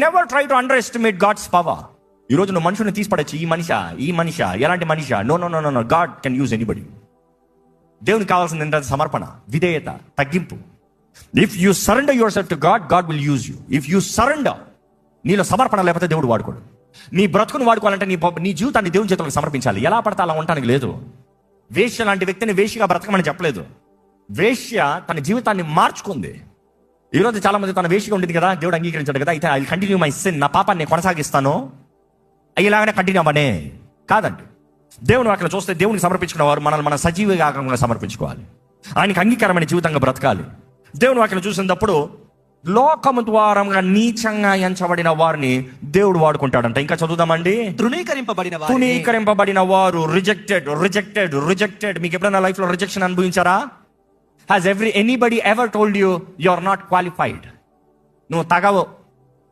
Never try to underestimate God's power. ఈ రోజు నువ్వు మనుషుని తీసి పడచ్చు. ఈ మనిషి ఎలాంటి మనిషి? No. God can use anybody. దేవునికి కావాల్సింది ఏంటంటే సమర్పణ, విధేయత, తగ్గింపు. If you surrender your self to God, God will use you. If you surrender, నీలో సమర్పణ లేకపోతే దేవుడు వాడుకోడు. నీ బ్రతుకుని వాడుకోవాలంటే నీ జీవితాన్ని దేవుని చేతులకు సమర్పించాలి. ఎలా పడితే అలా ఉండటానికి లేదు. వేశ్య లాంటి వ్యక్తిని వేశ్యగా బ్రతకమని చెప్పలేదు. వేశ్య తన జీవితాన్ని మార్చుకుంది. ఈరోజు చాలా మంది తన వేశ్యగా ఉండేది కదా, దేవుడు అంగీకరించాడు కదా, అయితే ఐ కంటిన్యూ మై సిన్, నా పాపాన్ని కొనసాగిస్తాను, ఇలాగనే కంటిన్యూ అవ్వనే కాదండి. దేవుని అక్కడ చూస్తే దేవునికి సమర్పించుకున్న వారు మనల్ని మన సజీవంగా సమర్పించుకోవాలి. ఆయనకి అంగీకారమైన జీవితంగా బ్రతకాలి. దేవుని వాక్యం చూసినప్పుడు లోకము ద్వారంగా నీచంగా ఎంచబడిన వారిని దేవుడు వాడుకుంటాడంట. ఇంకా చదువుదామండి. తృణీకరింపబడిన వారు, రిజెక్టెడ్. మీకు ఎప్పుడైనా లైఫ్ లో రిజెక్షన్ అనుభవించారా? Has anybody ever told you are not qualified, నువ్వు తగవు,